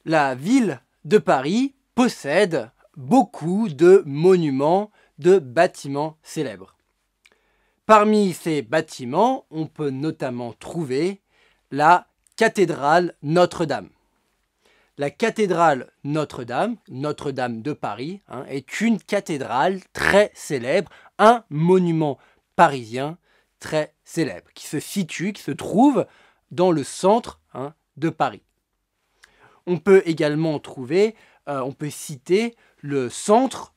La ville de Paris possède beaucoup de monuments, de bâtiments célèbres. Parmi ces bâtiments, on peut notamment trouver la cathédrale Notre-Dame. La cathédrale Notre-Dame, Notre-Dame de Paris, est une cathédrale très célèbre, un monument parisien très célèbre, qui se trouve dans le centre de Paris. On peut également trouver, on peut citer le centre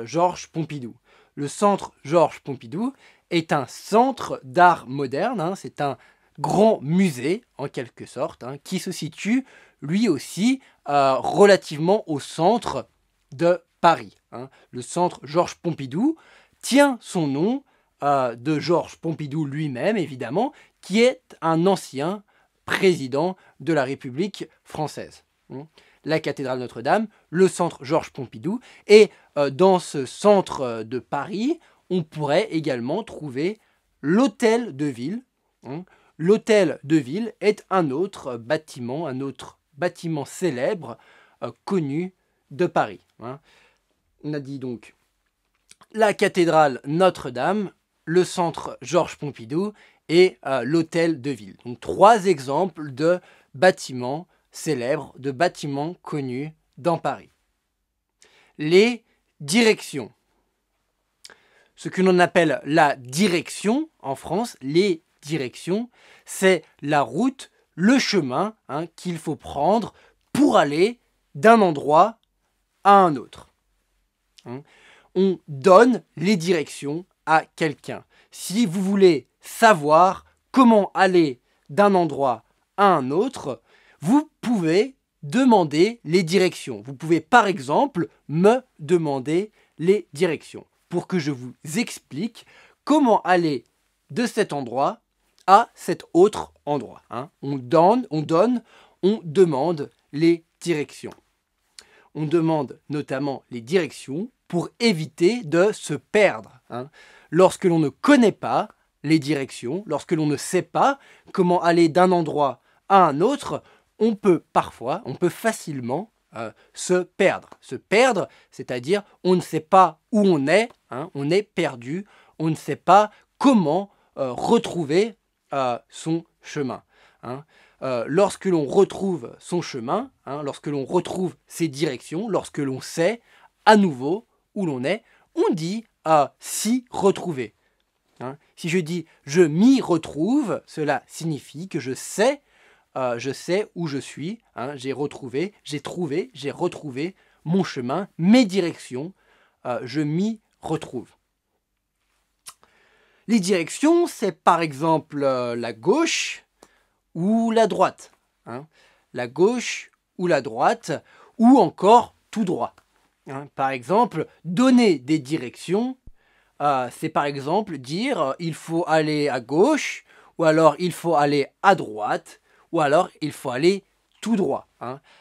Georges Pompidou. Le centre Georges Pompidou est un centre d'art moderne, c'est un grand musée en quelque sorte, qui se situe lui aussi relativement au centre de Paris. Le centre Georges Pompidou tient son nom de Georges Pompidou lui-même, évidemment, qui est un ancien président de la République française. La cathédrale Notre-Dame, le centre Georges Pompidou, et dans ce centre de Paris, on pourrait également trouver l'hôtel de ville. L'hôtel de ville est un autre bâtiment célèbre connu de Paris. On a dit donc la cathédrale Notre-Dame, le centre Georges Pompidou et l'hôtel de ville. Donc 3 exemples de bâtiments célèbres, de bâtiments connus dans Paris. Les directions. Ce que l'on appelle la direction en France, les directions, c'est la route, le chemin qu'il faut prendre pour aller d'un endroit à un autre. On donne les directions à quelqu'un. Si vous voulez savoir comment aller d'un endroit à un autre, vous pouvez demander les directions. Vous pouvez par exemple me demander les directions pour que je vous explique comment aller de cet endroit à cet autre endroit. On donne, on demande les directions. On demande notamment les directions pour éviter de se perdre. Lorsque l'on ne connaît pas les directions, lorsque l'on ne sait pas comment aller d'un endroit à un autre, on peut facilement se perdre. Se perdre, c'est-à-dire on ne sait pas où on est perdu, on ne sait pas comment retrouver son chemin. Lorsque l'on retrouve son chemin, lorsque l'on retrouve ses directions, lorsque l'on sait à nouveau où l'on est, on dit s'y retrouver. Si je dis je m'y retrouve, cela signifie que je sais où je suis, j'ai retrouvé mon chemin, mes directions, je m'y retrouve. Les directions, c'est par exemple la gauche ou la droite. La gauche ou la droite, ou encore tout droit. Par exemple, donner des directions, c'est par exemple dire il faut aller à gauche, ou alors il faut aller à droite, ou alors il faut aller tout droit.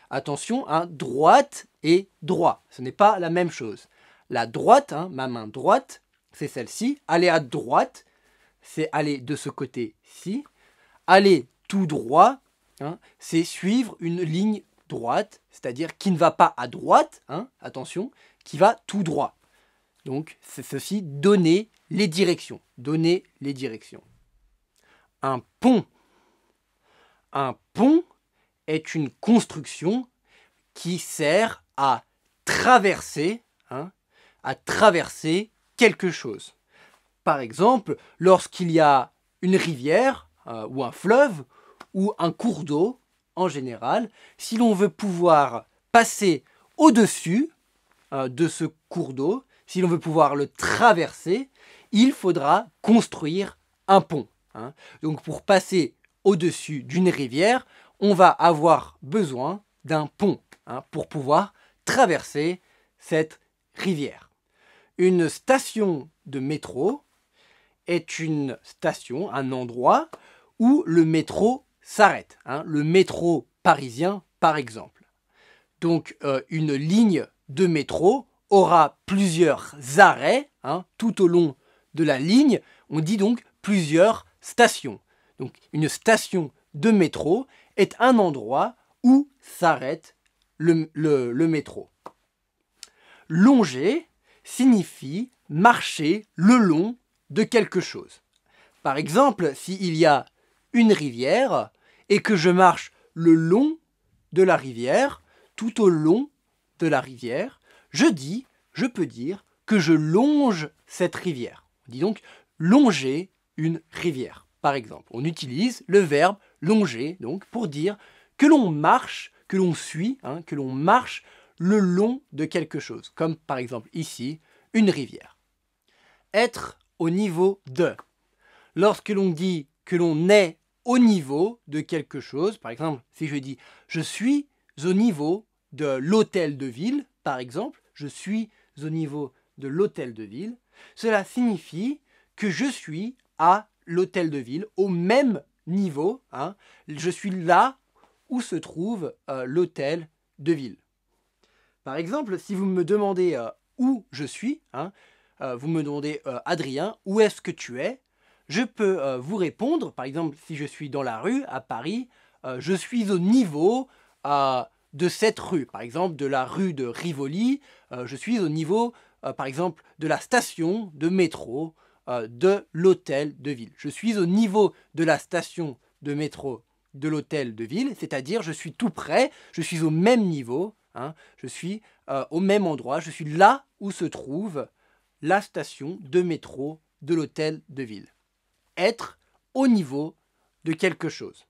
Attention, droite et droit, ce n'est pas la même chose. La droite, ma main droite, c'est celle-ci. Aller à droite, c'est aller de ce côté-ci. Aller tout droit, c'est suivre une ligne droite, c'est-à-dire qui ne va pas à droite, attention, qui va tout droit. Donc, c'est ceci, donner les directions. Donner les directions. Un pont. Un pont est une construction qui sert à traverser quelque chose. Par exemple, lorsqu'il y a une rivière ou un fleuve ou un cours d'eau, en général, si l'on veut pouvoir passer au-dessus de ce cours d'eau, si l'on veut pouvoir le traverser, il faudra construire un pont. Donc pour passer au-dessus d'une rivière, on va avoir besoin d'un pont pour pouvoir traverser cette rivière. Une station de métro est une station, un endroit où le métro s'arrête. Le métro parisien, par exemple. Donc, une ligne de métro aura plusieurs arrêts tout au long de la ligne. On dit donc plusieurs stations. Donc, une station de métro est un endroit où s'arrête le métro. Longer signifie marcher le long de quelque chose. Par exemple, s'il y a une rivière et que je marche le long de la rivière, tout au long de la rivière, je peux dire que je longe cette rivière. On dit donc longer une rivière. Par exemple, on utilise le verbe longer donc pour dire que l'on marche, que l'on suit, que l'on marche le long de quelque chose, comme par exemple ici, une rivière. Être au niveau de. Lorsque l'on dit que l'on est au niveau de quelque chose, par exemple, si je dis « je suis au niveau de l'hôtel de ville », par exemple, je suis au niveau de l'hôtel de ville, cela signifie que je suis à l'hôtel de ville, au même niveau, je suis là où se trouve l'hôtel de ville. Par exemple, si vous me demandez où je suis, vous me demandez Adrien, où est-ce que tu es? Je peux vous répondre, par exemple, si je suis dans la rue à Paris, je suis au niveau de cette rue, par exemple de la rue de Rivoli, je suis au niveau, par exemple, de la station de métro de l'hôtel de ville. Je suis au niveau de la station de métro de l'hôtel de ville, c'est-à-dire je suis tout près, je suis au même niveau, je suis au même endroit, je suis là où se trouve la station de métro de l'hôtel de ville. Être au niveau de quelque chose.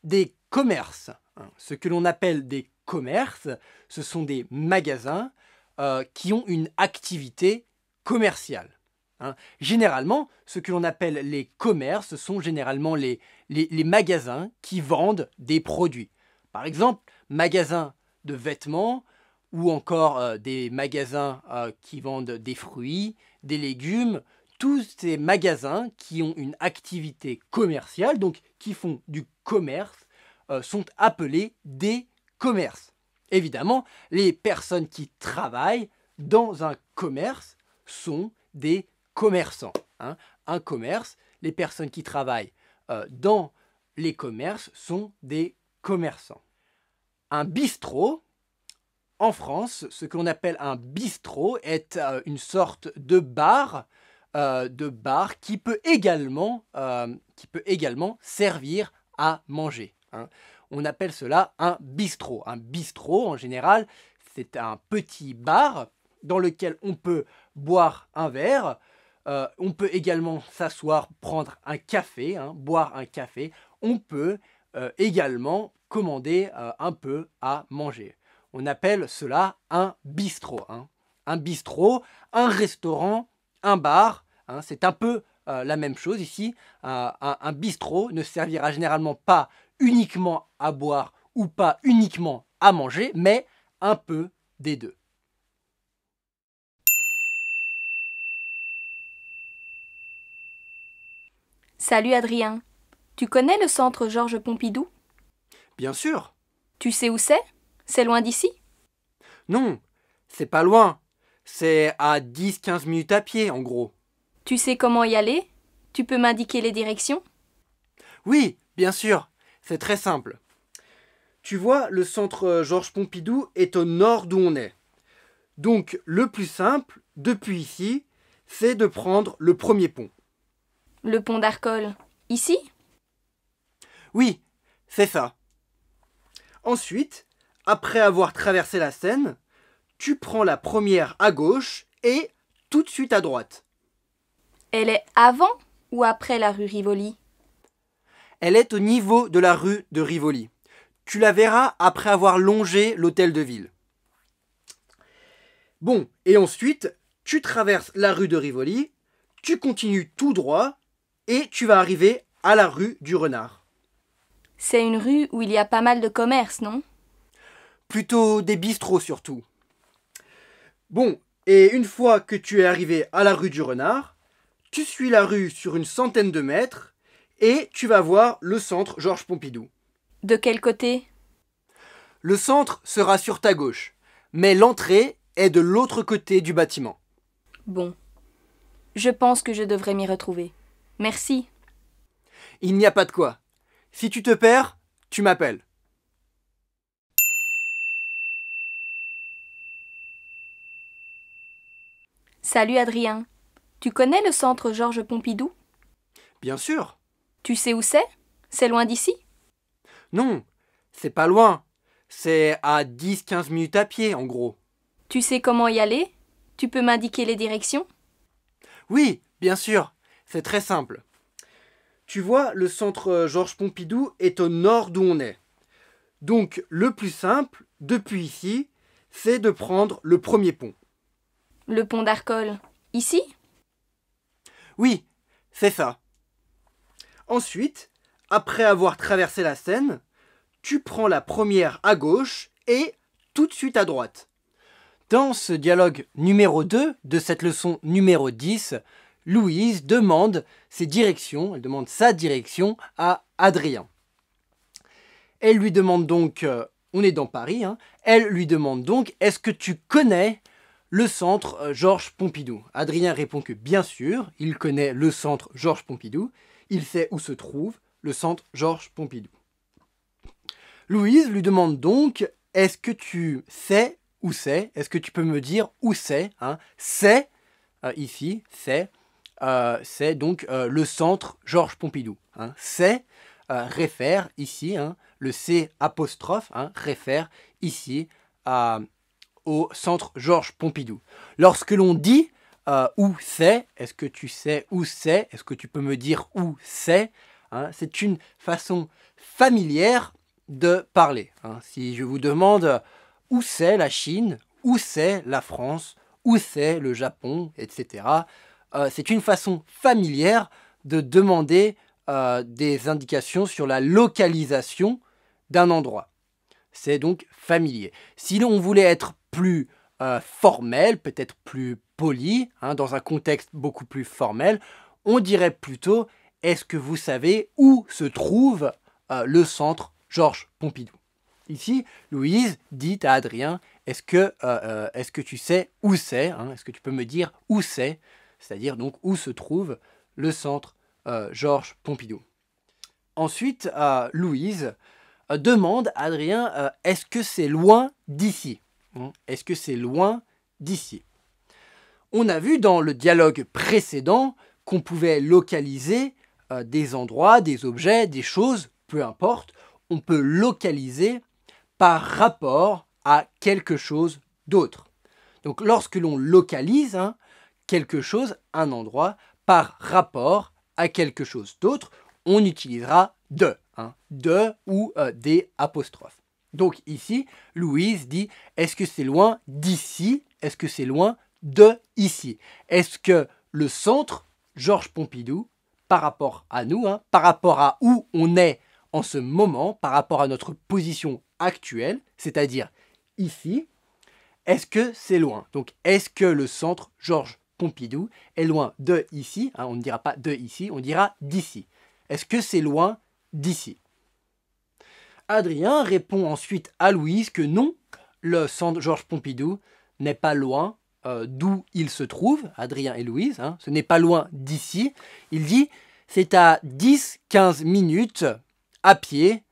Des commerces, ce que l'on appelle des commerces, ce sont des magasins qui ont une activité commerciale. Généralement, ce que l'on appelle les commerces sont généralement les magasins qui vendent des produits. Par exemple, magasins de vêtements ou encore des magasins qui vendent des fruits, des légumes, tous ces magasins qui ont une activité commerciale, donc qui font du commerce, sont appelés des commerces. Évidemment, les personnes qui travaillent dans un commerce sont des commerçants. Un commerce, les personnes qui travaillent dans les commerces sont des commerçants. Un bistrot, en France, ce que l'on appelle un bistrot est une sorte de bar qui peut également servir à manger. On appelle cela un bistrot. Un bistrot, en général, c'est un petit bar dans lequel on peut boire un verre. On peut également s'asseoir, prendre un café, boire un café. On peut également commander un peu à manger. On appelle cela un bistrot. Un bistrot, un restaurant, un bar, c'est un peu la même chose ici. Un bistrot ne servira généralement pas uniquement à boire ou pas uniquement à manger, mais un peu des deux. Salut Adrien, tu connais le centre Georges Pompidou? Bien sûr. Tu sais où c'est? C'est loin d'ici? Non, c'est pas loin. C'est à 10-15 minutes à pied, en gros. Tu sais comment y aller? Tu peux m'indiquer les directions? Oui, bien sûr. C'est très simple. Tu vois, le centre Georges Pompidou est au nord d'où on est. Donc, le plus simple, depuis ici, c'est de prendre le premier pont. Le pont d'Arcole, ici? Oui, c'est ça. Ensuite, après avoir traversé la Seine, tu prends la première à gauche et tout de suite à droite. Elle est avant ou après la rue Rivoli? Elle est au niveau de la rue de Rivoli. Tu la verras après avoir longé l'hôtel de ville. Bon, et ensuite, tu traverses la rue de Rivoli, tu continues tout droit et tu vas arriver à la rue du Renard. C'est une rue où il y a pas mal de commerces, non? Plutôt des bistrots surtout. Bon, et une fois que tu es arrivé à la rue du Renard, tu suis la rue sur une centaine de mètres et tu vas voir le centre Georges Pompidou. De quel côté? Le centre sera sur ta gauche, mais l'entrée est de l'autre côté du bâtiment. Bon. Je pense que je devrais m'y retrouver. Merci. Il n'y a pas de quoi. Si tu te perds, tu m'appelles. Salut Adrien. Tu connais le centre Georges Pompidou? Bien sûr. Tu sais où c'est? C'est loin d'ici? Non, c'est pas loin. C'est à 10-15 minutes à pied, en gros. Tu sais comment y aller? Tu peux m'indiquer les directions? Oui, bien sûr. C'est très simple. Tu vois, le centre Georges Pompidou est au nord d'où on est. Donc, le plus simple, depuis ici, c'est de prendre le premier pont. Le pont d'Arcole. Ici? Oui, c'est ça. Ensuite, après avoir traversé la Seine, tu prends la première à gauche et tout de suite à droite. Dans ce dialogue numéro 2 de cette leçon numéro 10, Louise demande elle demande sa direction à Adrien. Elle lui demande donc, on est dans Paris, elle lui demande donc, est-ce que tu connais le centre Georges Pompidou? Adrien répond que bien sûr, il connaît le centre Georges Pompidou, il sait où se trouve le centre Georges Pompidou. Louise lui demande donc, est-ce que tu sais où c'est? Est-ce que tu peux me dire où c'est? C'est, ici, c'est donc le centre Georges Pompidou. C'est réfère ici, le C apostrophe réfère ici au centre Georges Pompidou. Lorsque l'on dit où c'est, est-ce que tu sais où c'est? Est-ce que tu peux me dire où c'est? C'est une façon familière de parler. Si je vous demande où c'est la Chine, où c'est la France, où c'est le Japon, etc., c'est une façon familière de demander des indications sur la localisation d'un endroit. C'est donc familier. Si l'on voulait être plus formel, peut-être plus poli, dans un contexte beaucoup plus formel, on dirait plutôt « Est-ce que vous savez où se trouve le centre Georges Pompidou ?» Ici, Louise dit à Adrien « Est-ce que tu sais où c'est? Est-ce que tu peux me dire où c'est ?» C'est-à-dire donc où se trouve le centre Georges Pompidou. Ensuite, Louise demande à Adrien est-ce que c'est loin d'ici? Est-ce que c'est loin d'ici? On a vu dans le dialogue précédent qu'on pouvait localiser des endroits, des objets, des choses, peu importe. On peut localiser par rapport à quelque chose d'autre. Donc lorsque l'on localise quelque chose, un endroit, par rapport à quelque chose d'autre, on utilisera de, de ou des apostrophes. Donc ici, Louise dit, est-ce que c'est loin d'ici? Est-ce que c'est loin de ici? Est-ce que le centre Georges Pompidou, par rapport à nous, par rapport à où on est en ce moment, par rapport à notre position actuelle, c'est-à-dire ici, est-ce que c'est loin? Donc, est-ce que le centre Georges Pompidou est loin de ici? On ne dira pas de ici, on dira d'ici. Est-ce que c'est loin d'ici? Adrien répond ensuite à Louise que non, le centre Georges Pompidou n'est pas loin d'où il se trouve, Adrien et Louise, ce n'est pas loin d'ici. Il dit c'est à 10-15 minutes à pied,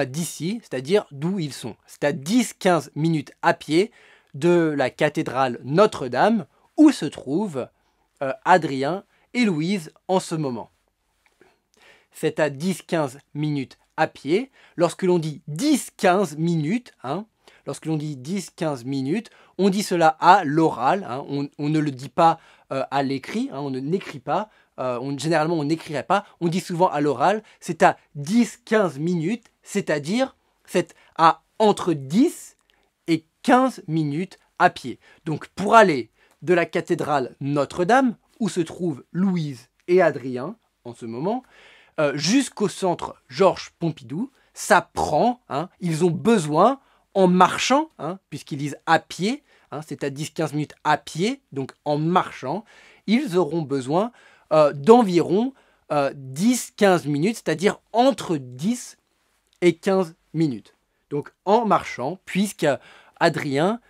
d'ici, c'est-à-dire d'où ils sont. C'est à 10-15 minutes à pied de la cathédrale Notre-Dame où se trouvent Adrien et Louise en ce moment. C'est à 10-15 minutes à pied. Lorsque l'on dit 10-15 minutes, on dit cela à l'oral, on ne le dit pas à l'écrit, on ne n'écrit pas, généralement on n'écrirait pas, on dit souvent à l'oral, c'est à 10-15 minutes, c'est-à-dire c'est à entre 10 et 15 minutes à pied. Donc pour aller de la cathédrale Notre-Dame, où se trouvent Louise et Adrien en ce moment, jusqu'au centre Georges Pompidou, ça prend, ils ont besoin, en marchant, puisqu'ils disent à pied, c'est à 10-15 minutes à pied, donc en marchant, ils auront besoin d'environ 10-15 minutes, c'est-à-dire entre 10 et 15 minutes. Donc en marchant, puisque Adrien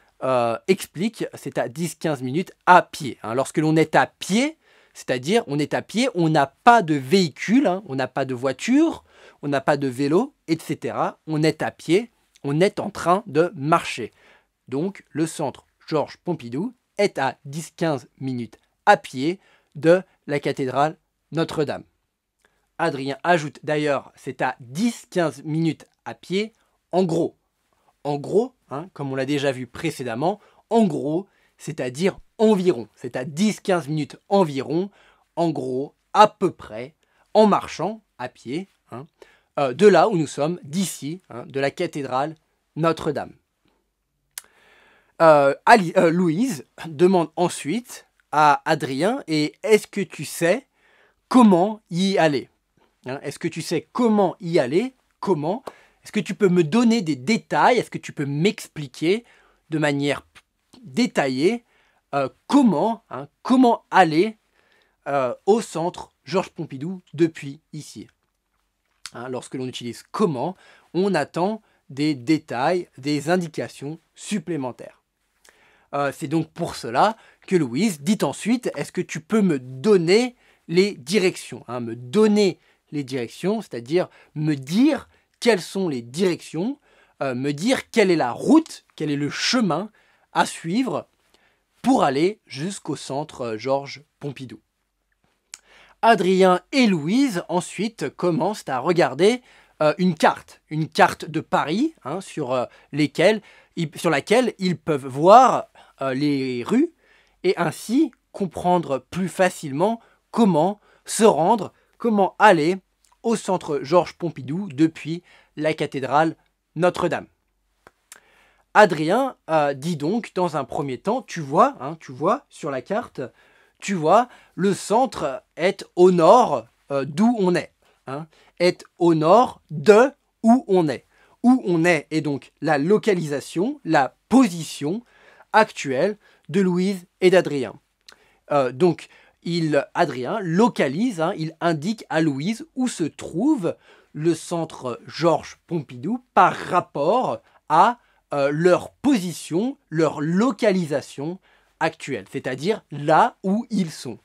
explique, c'est à 10-15 minutes à pied. Lorsque l'on est à pied, c'est-à-dire on est à pied, on n'a pas de véhicule, on n'a pas de voiture, on n'a pas de vélo, etc. On est à pied, on est en train de marcher. Donc le centre Georges Pompidou est à 10-15 minutes à pied de la cathédrale Notre-Dame. Adrien ajoute d'ailleurs, c'est à 10-15 minutes à pied en gros. En gros, comme on l'a déjà vu précédemment, en gros, c'est-à-dire environ. C'est à 10-15 minutes environ, en gros, à peu près, en marchant à pied, de là où nous sommes, d'ici, de la cathédrale Notre-Dame. Louise demande ensuite à Adrien, et est-ce que tu sais comment y aller ? Est-ce que tu sais comment y aller ? Comment ? Est-ce que tu peux me donner des détails ? Est-ce que tu peux m'expliquer de manière détaillée comment aller au centre Georges Pompidou depuis ici ? Lorsque l'on utilise comment, on attend des détails, des indications supplémentaires. C'est donc pour cela que Louise dit ensuite, est-ce que tu peux me donner les directions ? Me donner les directions, c'est-à-dire me dire quelles sont les directions, me dire quelle est la route, quel est le chemin à suivre pour aller jusqu'au centre Georges Pompidou. Adrien et Louise ensuite commencent à regarder une carte de Paris sur laquelle ils peuvent voir les rues et ainsi comprendre plus facilement comment se rendre, comment aller au centre Georges Pompidou depuis la cathédrale Notre-Dame. Adrien dit donc dans un premier temps, tu vois sur la carte, tu vois, le centre est au nord d'où on est, est au nord de où on est. Où on est donc la localisation, la position actuelle de Louise et d'Adrien. Donc, Adrien localise, il indique à Louise où se trouve le centre Georges Pompidou par rapport à leur position, leur localisation actuelle, c'est-à-dire là où ils sont,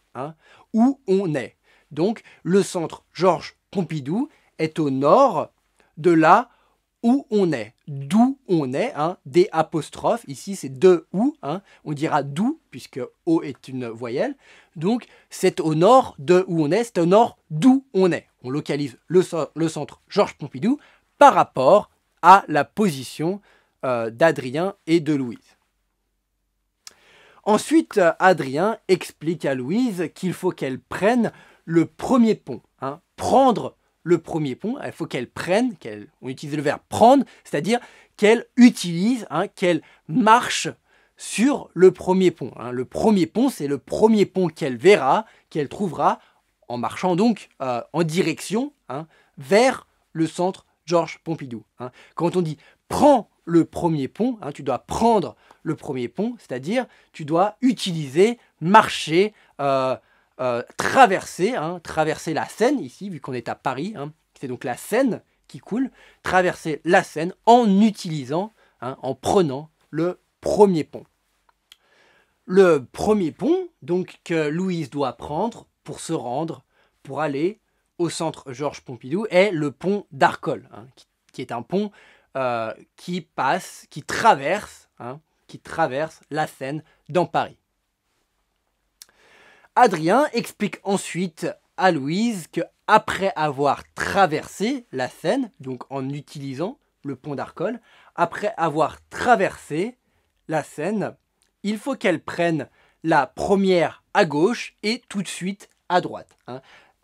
où on est. Donc, le centre Georges Pompidou est au nord de là où on est, d'où on est, des apostrophes, ici c'est de où, on dira d'où, puisque O est une voyelle, donc c'est au nord de où on est, c'est au nord d'où on est. On localise le centre Georges Pompidou par rapport à la position d'Adrien et de Louise. Ensuite, Adrien explique à Louise qu'il faut qu'elle prenne le premier pont, prendre le premier pont, il faut qu'elle prenne, on utilise le verbe prendre, c'est-à-dire qu'elle utilise, qu'elle marche sur le premier pont. Le premier pont, c'est le premier pont qu'elle verra, qu'elle trouvera en marchant donc en direction vers le centre Georges Pompidou. Quand on dit prends le premier pont, tu dois prendre le premier pont, c'est-à-dire tu dois utiliser, marcher, traverser la Seine, ici, vu qu'on est à Paris, c'est donc la Seine qui coule, traverser la Seine en utilisant, en prenant le premier pont. Le premier pont, donc, que Louise doit prendre pour se rendre, pour aller au centre Georges Pompidou, est le pont d'Arcole, qui est un pont qui traverse la Seine dans Paris. Adrien explique ensuite à Louise qu'après avoir traversé la Seine, donc en utilisant le pont d'Arcole, après avoir traversé la Seine, il faut qu'elle prenne la première à gauche et tout de suite à droite.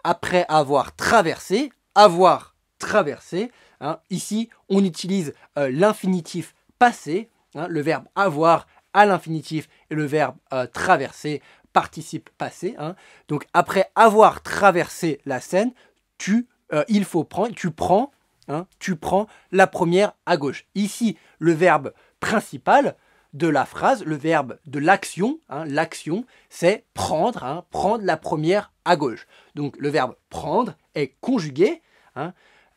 Après avoir traversé, ici on utilise l'infinitif passé, le verbe avoir à l'infinitif et le verbe traverser participe passé. Donc après avoir traversé la Seine, tu prends la première à gauche. Ici, le verbe principal de la phrase, le verbe de l'action, l'action, c'est prendre, prendre la première à gauche. Donc le verbe prendre est conjugué.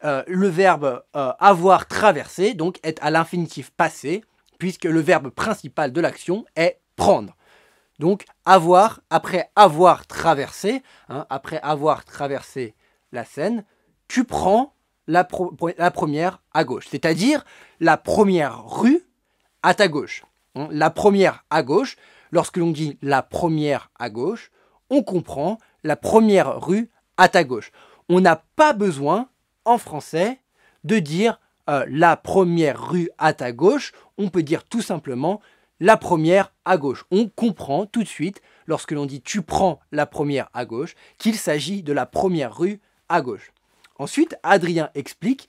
Le verbe avoir traversé donc est à l'infinitif passé, puisque le verbe principal de l'action est prendre. Donc après avoir traversé la Seine, tu prends la première à gauche, c'est-à-dire la première rue à ta gauche. La première à gauche, lorsque l'on dit la première à gauche, on comprend la première rue à ta gauche. On n'a pas besoin, en français, de dire la première rue à ta gauche. On peut dire tout simplement la première à gauche. On comprend tout de suite, lorsque l'on dit tu prends la première à gauche, qu'il s'agit de la première rue à gauche. Ensuite, Adrien explique,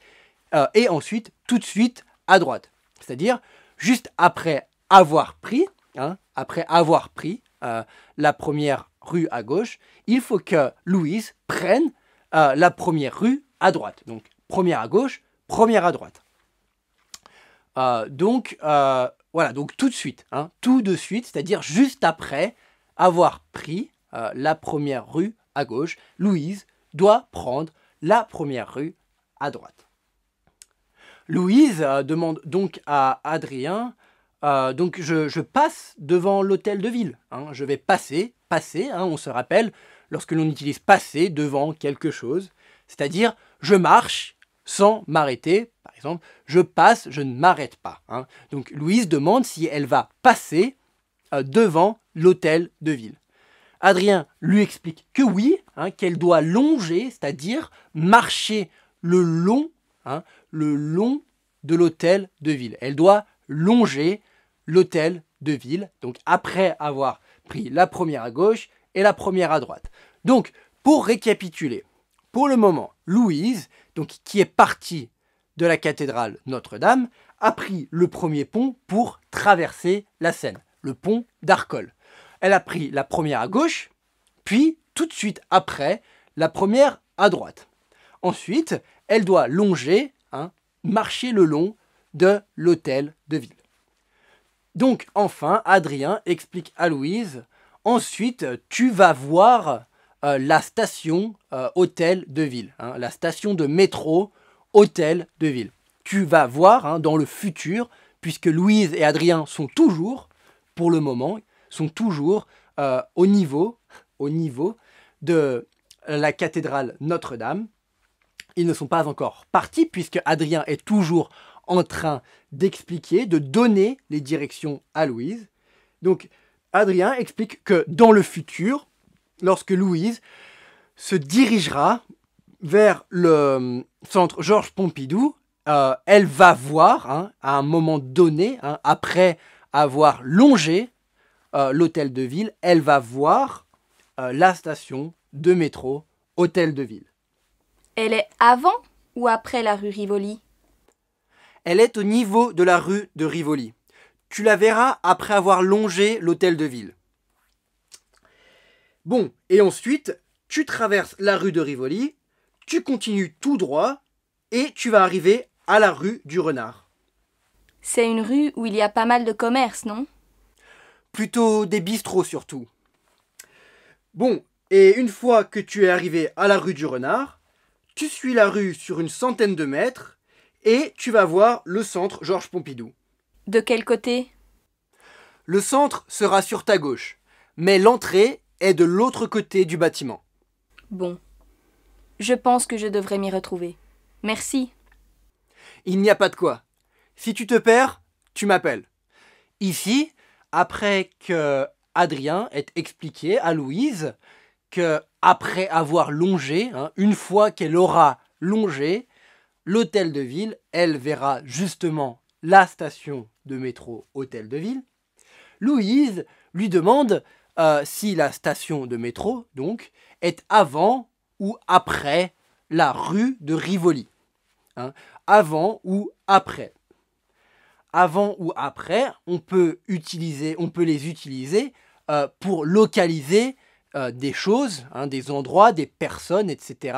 et ensuite, tout de suite à droite. C'est-à-dire, juste après avoir pris, la première rue à gauche, il faut que Louise prenne la première rue à droite. Donc, première à gauche, première à droite. Voilà, donc tout de suite, tout de suite, c'est-à-dire juste après avoir pris la première rue à gauche, Louise doit prendre la première rue à droite. Louise demande donc à Adrien, donc je passe devant l'hôtel de ville. Je vais passer, on se rappelle, lorsque l'on utilise passer devant quelque chose, c'est-à-dire je marche sans m'arrêter. Par exemple, je passe, je ne m'arrête pas. Donc Louise demande si elle va passer devant l'hôtel de ville. Adrien lui explique que oui, qu'elle doit longer, c'est-à-dire marcher le long de l'hôtel de ville. Elle doit longer l'hôtel de ville, donc après avoir pris la première à gauche et la première à droite. Donc, pour récapituler, pour le moment, Louise, donc, qui est partie de la cathédrale Notre-Dame, a pris le premier pont pour traverser la Seine, le pont d'Arcole. Elle a pris la première à gauche, puis tout de suite après, la première à droite. Ensuite, elle doit longer, marcher le long de l'hôtel de ville. Donc enfin, Adrien explique à Louise, ensuite tu vas voir la station hôtel de ville, la station de métro hôtel de ville. Tu vas voir dans le futur, puisque Louise et Adrien sont toujours, pour le moment, sont toujours au niveau de la cathédrale Notre-Dame. Ils ne sont pas encore partis, puisque Adrien est toujours en train d'expliquer, de donner les directions à Louise. Donc, Adrien explique que dans le futur, lorsque Louise se dirigera vers le centre Georges Pompidou, elle va voir, à un moment donné, après avoir longé l'hôtel de ville, elle va voir la station de métro hôtel de ville. Elle est avant ou après la rue Rivoli? Elle est au niveau de la rue de Rivoli. Tu la verras après avoir longé l'hôtel de ville. Bon, et ensuite, tu traverses la rue de Rivoli, tu continues tout droit et tu vas arriver à la rue du Renard. C'est une rue où il y a pas mal de commerces, non? Plutôt des bistrots surtout. Bon, et une fois que tu es arrivé à la rue du Renard, tu suis la rue sur une centaine de mètres et tu vas voir le centre Georges Pompidou. De quel côté? Le centre sera sur ta gauche, mais l'entrée est de l'autre côté du bâtiment. Bon. Je pense que je devrais m'y retrouver. Merci. Il n'y a pas de quoi. Si tu te perds, tu m'appelles. Ici, après que Adrien ait expliqué à Louise que après avoir longé, une fois qu'elle aura longé l'hôtel de ville, elle verra justement la station de métro hôtel de ville. Louise lui demande si la station de métro, donc, est avant ou après la rue de Rivoli. Avant ou après. Avant ou après, on peut les utiliser pour localiser des choses, des endroits, des personnes, etc.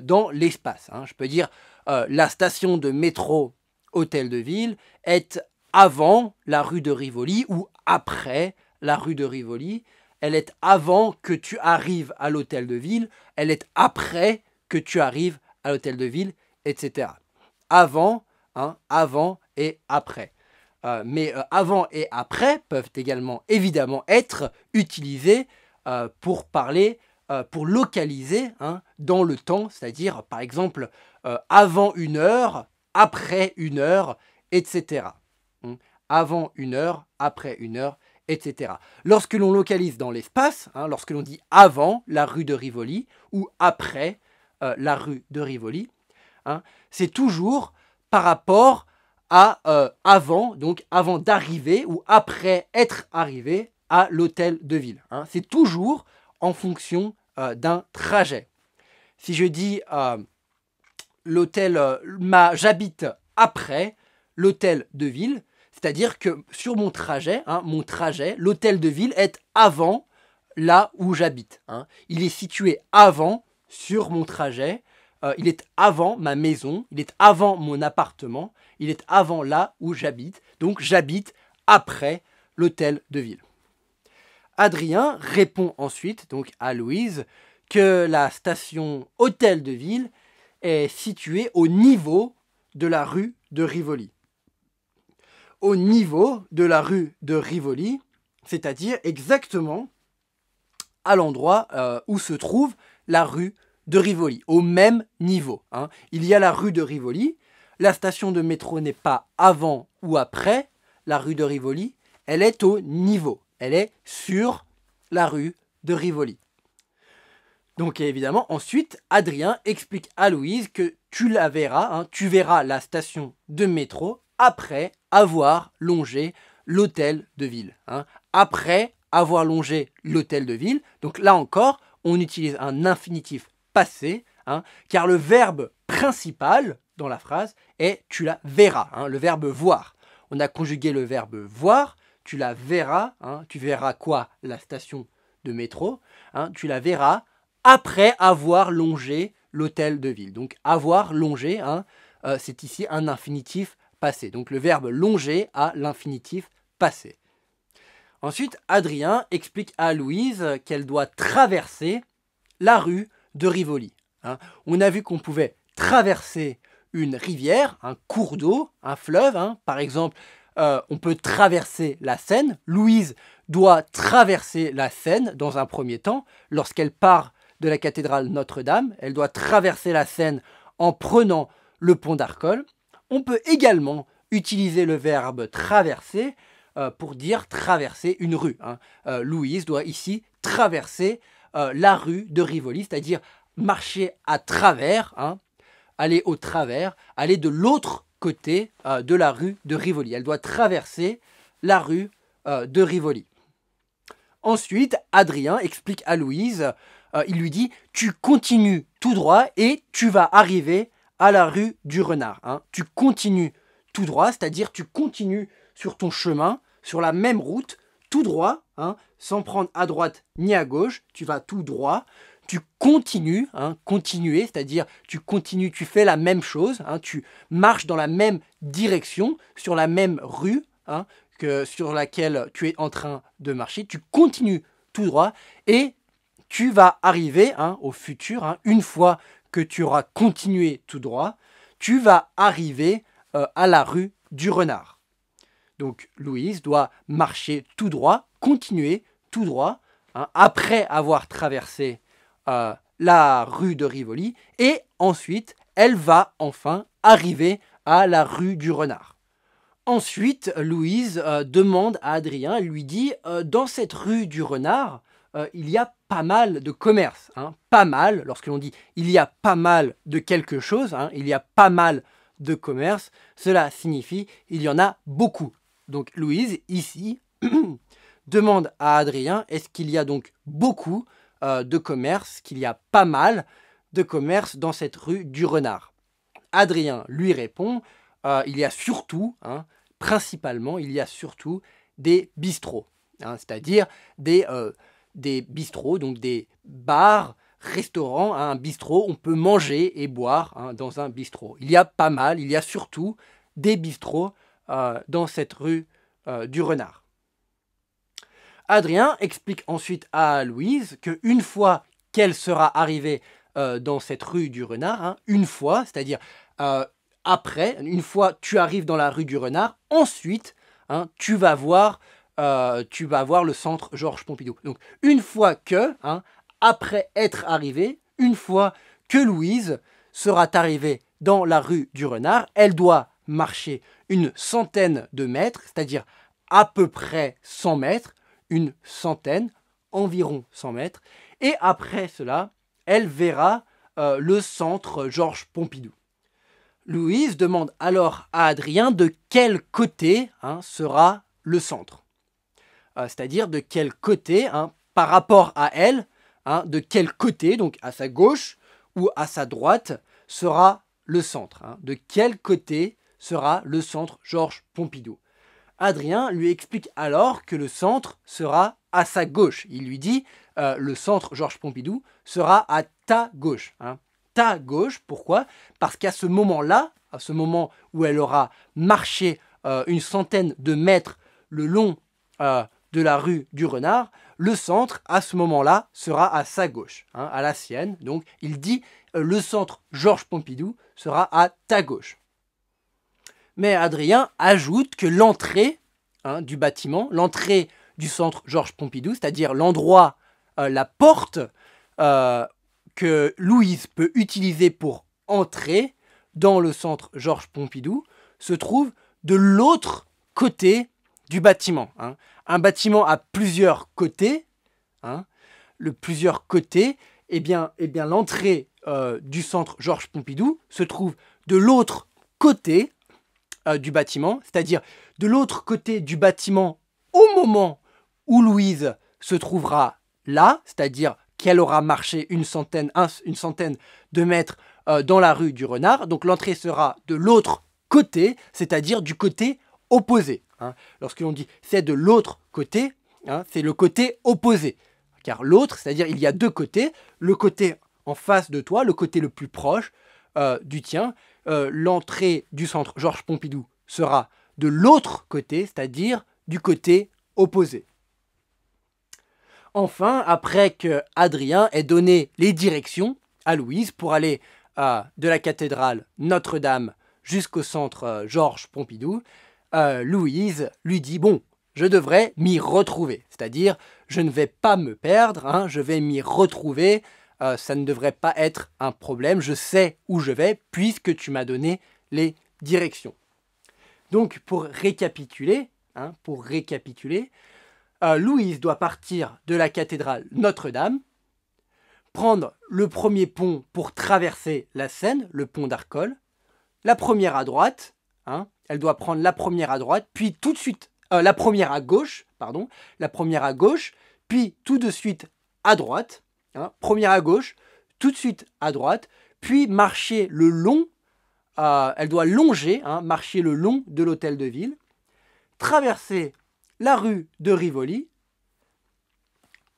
Dans l'espace. Je peux dire la station de métro hôtel de ville est avant la rue de Rivoli ou après la rue de Rivoli. Elle est avant que tu arrives à l'hôtel de ville. Elle est après que tu arrives à l'hôtel de ville, etc. Avant, avant et après. Mais avant et après peuvent également évidemment être utilisés pour parler, pour localiser dans le temps, c'est-à-dire par exemple avant 1 heure, après 1 heure, etc. avant une heure, après une heure, etc. Lorsque l'on localise dans l'espace, lorsque l'on dit avant la rue de Rivoli ou après la rue de Rivoli, c'est toujours par rapport à avant, donc avant d'arriver ou après être arrivé à l'hôtel de ville. C'est toujours en fonction d'un trajet. Si je dis j'habite après l'hôtel de ville, c'est-à-dire que sur mon trajet, l'hôtel de ville est avant là où j'habite. Il est situé avant sur mon trajet, il est avant ma maison, il est avant mon appartement, il est avant là où j'habite. Donc j'habite après l'hôtel de ville. Adrien répond ensuite donc à Louise que la station hôtel de ville est située au niveau de la rue de Rivoli. Au niveau de la rue de Rivoli, c'est-à-dire exactement à l'endroit où se trouve la rue de Rivoli, au même niveau. Il y a la rue de Rivoli, la station de métro n'est pas avant ou après la rue de Rivoli, elle est au niveau, elle est sur la rue de Rivoli. Donc évidemment, ensuite, Adrien explique à Louise que tu la verras, tu verras la station de métro après avoir longé l'hôtel de ville. Après avoir longé l'hôtel de ville, donc là encore, on utilise un infinitif passé, car le verbe principal dans la phrase est tu la verras, le verbe voir. On a conjugué le verbe voir, tu la verras, tu verras quoi? La station de métro, tu la verras après avoir longé l'hôtel de ville. Donc avoir longé, c'est ici un infinitif passé. Donc le verbe longer a l'infinitif passé. Ensuite, Adrien explique à Louise qu'elle doit traverser la rue de Rivoli. On a vu qu'on pouvait traverser une rivière, un cours d'eau, un fleuve. Par exemple, on peut traverser la Seine. Louise doit traverser la Seine dans un premier temps. Lorsqu'elle part de la cathédrale Notre-Dame, elle doit traverser la Seine en prenant le pont d'Arcole. On peut également utiliser le verbe traverser pour dire traverser une rue. Louise doit ici traverser la rue de Rivoli, c'est-à-dire marcher à travers, aller au travers, aller de l'autre côté de la rue de Rivoli. Elle doit traverser la rue de Rivoli. Ensuite, Adrien explique à Louise, il lui dit « Tu continues tout droit et tu vas arriver à la rue du Renard. » Tu continues tout droit, c'est-à-dire tu continues sur ton chemin, sur la même route, tout droit, sans prendre à droite ni à gauche, tu vas tout droit. Tu continues, continuer, c'est-à-dire tu continues, tu fais la même chose, tu marches dans la même direction, sur la même rue que sur laquelle tu es en train de marcher. Tu continues tout droit et tu vas arriver au futur, une fois que tu auras continué tout droit, tu vas arriver à la rue du Renard. Donc Louise doit marcher tout droit, continuer tout droit, après avoir traversé la rue de Rivoli, et ensuite elle va enfin arriver à la rue du Renard. Ensuite, Louise demande à Adrien, elle lui dit dans cette rue du Renard, il y a pas mal de commerces. Pas mal, lorsque l'on dit il y a pas mal de quelque chose, il y a pas mal de commerces, cela signifie il y en a beaucoup. Donc Louise, ici, demande à Adrien, est-ce qu'il y a donc beaucoup de commerces, qu'il y a pas mal de commerces dans cette rue du Renard? Adrien lui répond, il y a surtout, principalement, il y a surtout des bistrots, c'est-à-dire des bistrots, donc des bars, restaurants. Un bistrot, on peut manger et boire dans un bistrot. Il y a pas mal, il y a surtout des bistrots dans cette rue du Renard. Adrien explique ensuite à Louise qu'une fois qu'elle sera arrivée dans cette rue du Renard, une fois, c'est-à-dire après, une fois tu arrives dans la rue du Renard, ensuite tu vas voir le centre Georges Pompidou. Donc une fois que, après être arrivée, une fois que Louise sera arrivée dans la rue du Renard, elle doit marcher une centaine de mètres, c'est-à-dire à peu près 100 mètres, une centaine, environ 100 mètres, et après cela, elle verra le centre Georges Pompidou. Louise demande alors à Adrien de quel côté sera le centre. C'est-à-dire de quel côté, par rapport à elle, de quel côté, donc à sa gauche ou à sa droite, sera le centre. De quel côté sera le centre Georges Pompidou. Adrien lui explique alors que le centre sera à sa gauche. Il lui dit le centre Georges Pompidou sera à ta gauche. Ta gauche, pourquoi? Parce qu'à ce moment-là, à ce moment où elle aura marché une centaine de mètres le long de la rue du Renard, le centre, à ce moment-là, sera à sa gauche, à la sienne. Donc, il dit le centre Georges Pompidou sera à ta gauche. Mais Adrien ajoute que l'entrée du bâtiment, l'entrée du centre Georges Pompidou, c'est-à-dire l'endroit, la porte que Louise peut utiliser pour entrer dans le centre Georges Pompidou, se trouve de l'autre côté du bâtiment. Un bâtiment à plusieurs côtés, l'entrée du centre Georges Pompidou se trouve de l'autre côté du bâtiment, c'est-à-dire de l'autre côté du bâtiment au moment où Louise se trouvera là, c'est-à-dire qu'elle aura marché une centaine de mètres dans la rue du Renard. Donc l'entrée sera de l'autre côté, c'est-à-dire du côté opposé. Lorsque l'on dit c'est de l'autre côté, c'est le côté opposé. Car l'autre, c'est-à-dire il y a deux côtés, le côté en face de toi, le côté le plus proche du tien, l'entrée du centre Georges Pompidou sera de l'autre côté, c'est-à-dire du côté opposé. Enfin, après que Adrien ait donné les directions à Louise pour aller de la cathédrale Notre-Dame jusqu'au centre Georges Pompidou, Louise lui dit « Bon, je devrais m'y retrouver. » C'est-à-dire, je ne vais pas me perdre, je vais m'y retrouver, ça ne devrait pas être un problème, je sais où je vais puisque tu m'as donné les directions. Donc, pour récapituler, Louise doit partir de la cathédrale Notre-Dame, prendre le premier pont pour traverser la Seine, le pont d'Arcole, la première à droite, elle doit prendre la première à droite, puis tout de suite, la première à gauche, puis tout de suite à droite, première à gauche, tout de suite à droite, puis marcher le long, elle doit longer, marcher le long de l'hôtel de ville, traverser la rue de Rivoli,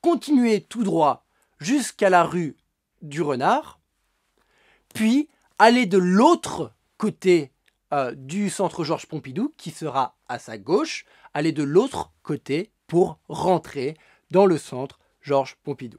continuer tout droit jusqu'à la rue du Renard, puis aller de l'autre côté du centre Georges Pompidou, qui sera à sa gauche, aller de l'autre côté pour rentrer dans le centre Georges Pompidou.